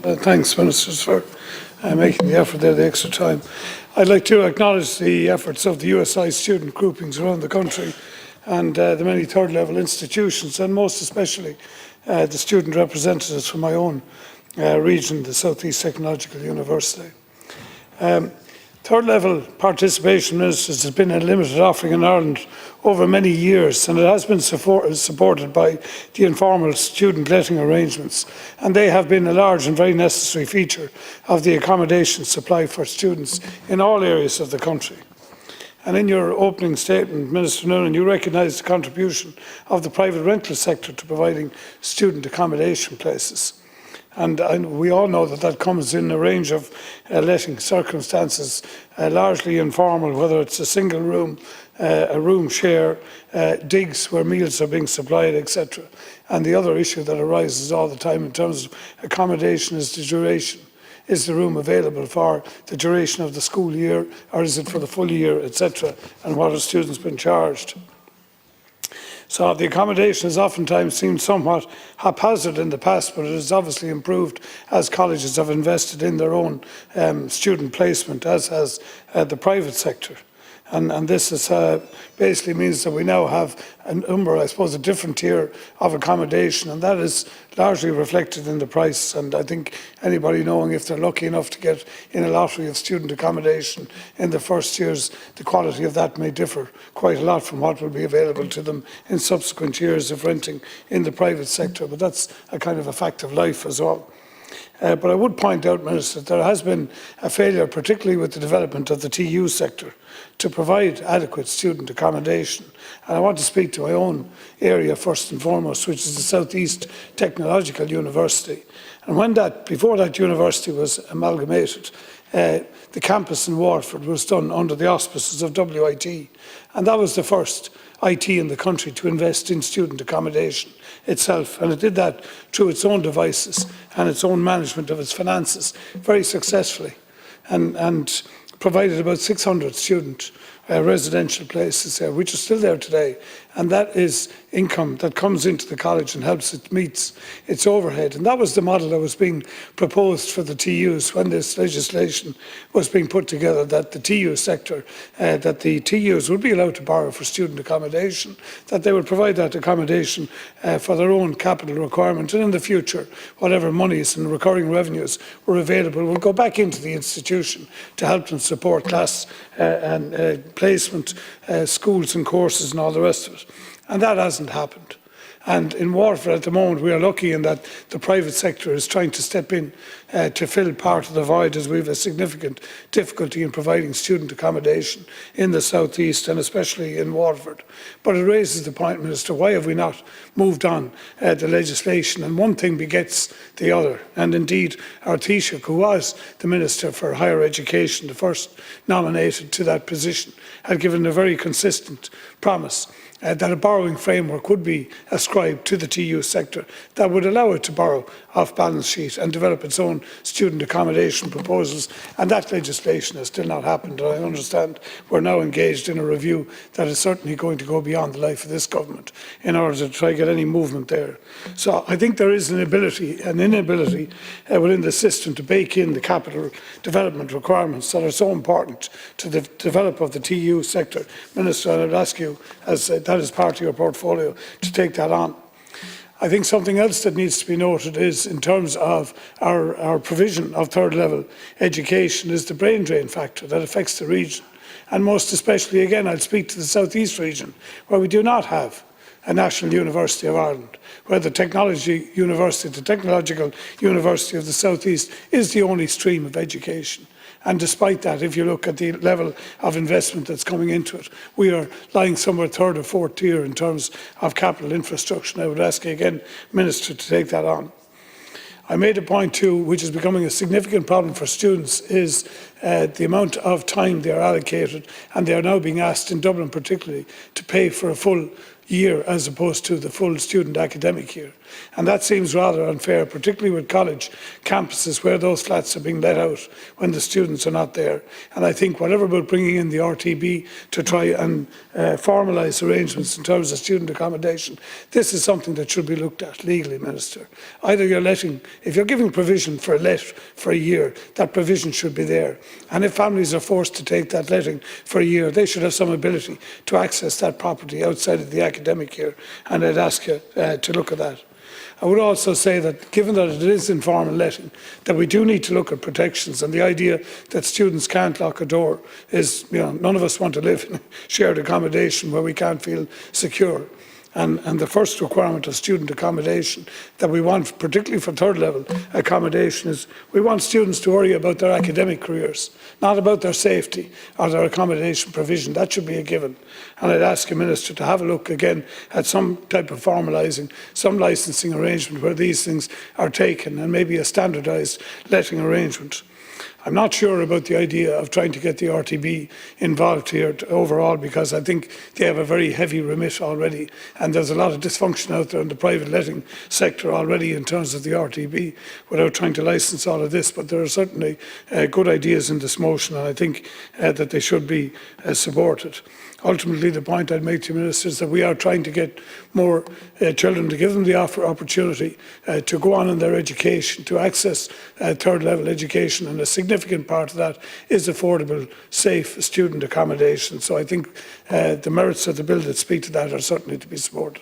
Thanks, Ministers, for making the effort there, the extra time. I'd like to acknowledge the efforts of the USI student groupings around the country and the many third-level institutions, and most especially the student representatives from my own region, the South East Technological University. Third-level participation, Ministers, has been a limited offering in Ireland over many years, and it has been supported by the informal student letting arrangements, and they have been a large and very necessary feature of the accommodation supply for students in all areas of the country. And in your opening statement, Minister Noonan, you recognised the contribution of the private rental sector to providing student accommodation places. And we all know that that comes in a range of letting circumstances, largely informal, whether it's a single room, a room share, digs where meals are being supplied, etc. And the other issue that arises all the time in terms of accommodation is the duration. Is the room available for the duration of the school year, or is it for the full year, etc., and what have students been charged? So the accommodation has oftentimes seemed somewhat haphazard in the past, but it has obviously improved as colleges have invested in their own student placement, as has the private sector. And this is, basically means that we now have a number, I suppose, a different tier of accommodation, and that is largely reflected in the price. And I think anybody knowing, if they're lucky enough to get in a lottery of student accommodation in the first years, the quality of that may differ quite a lot from what will be available to them in subsequent years of renting in the private sector. But that's a kind of a fact of life as well. But I would point out, Minister, that there has been a failure, particularly with the development of the TU sector, to provide adequate student accommodation. And I want to speak to my own area first and foremost, which is the South East Technological University. And before that university was amalgamated, the campus in Waterford was done under the auspices of WIT. And that was the first IT in the country to invest in student accommodation itself, and it did that through its own devices and its own management of its finances very successfully, and provided about 600 student residential places there, which are still there today. And that is income that comes into the college and helps it meet its overhead. And that was the model that was being proposed for the TUs when this legislation was being put together, that the TU sector, that the TUs would be allowed to borrow for student accommodation, that they would provide that accommodation for their own capital requirement, and in the future, whatever monies and recurring revenues were available would go back into the institution to help them support class and placement, schools and courses and all the rest of it. And that hasn't happened. And in Waterford at the moment, we are lucky in that the private sector is trying to step in to fill part of the void, as we have a significant difficulty in providing student accommodation in the South East and especially in Waterford. But it raises the point, Minister, why have we not moved on the legislation? And one thing begets the other. And indeed, our Taoiseach, who was the Minister for Higher Education, the first nominated to that position, had given a very consistent promise that a borrowing framework would be ascribed to the TU sector that would allow it to borrow off balance sheet and develop its own student accommodation proposals, and that legislation has still not happened. And I understand we're now engaged in a review that is certainly going to go beyond the life of this government in order to try to get any movement there. So I think there is an inability within the system to bake in the capital development requirements that are so important to the development of the TU sector. Minister, I would ask you, as that is part of your portfolio, to take that on. I think something else that needs to be noted is, in terms of our provision of third-level education, is the brain drain factor that affects the region. And most especially, again, I'll speak to the South East region, where we do not have a National University of Ireland, where the Technological University of the South East is the only stream of education. And despite that, if you look at the level of investment that's coming into it, we are lying somewhere third or fourth tier in terms of capital infrastructure. And I would ask you again, Minister, to take that on. I made a point too, which is becoming a significant problem for students, is the amount of time they are allocated, and they are now being asked, in Dublin particularly, to pay for a full year as opposed to the full student academic year. And that seems rather unfair, particularly with college campuses where those flats are being let out when the students are not there. And I think whatever about bringing in the RTB to try and formalise arrangements in terms of student accommodation, this is something that should be looked at legally, Minister. Either you're letting, if you're giving provision for a let for a year, that provision should be there. And if families are forced to take that letting for a year, they should have some ability to access that property outside of the academic year. And I'd ask you to look at that. I would also say that, given that it is informal letting, that we do need to look at protections, and the idea that students can't lock a door is, none of us want to live in shared accommodation where we can't feel secure. And the first requirement of student accommodation that we want, particularly for third level accommodation, is we want students to worry about their academic careers, not about their safety or their accommodation provision. That should be a given. And I'd ask you, Minister, to have a look again at some type of formalising, some licensing arrangement where these things are taken, and maybe a standardised letting arrangement. I'm not sure about the idea of trying to get the RTB involved here overall, because I think they have a very heavy remit already, and there's a lot of dysfunction out there in the private letting sector already in terms of the RTB, without trying to licence all of this. But there are certainly good ideas in this motion, and I think that they should be supported. Ultimately, the point I'd make to you, Minister, is that we are trying to get more children, to give them the opportunity to go on in their education, to access third level education, and a significant part of that is affordable, safe student accommodation. So I think the merits of the bill that speak to that are certainly to be supported.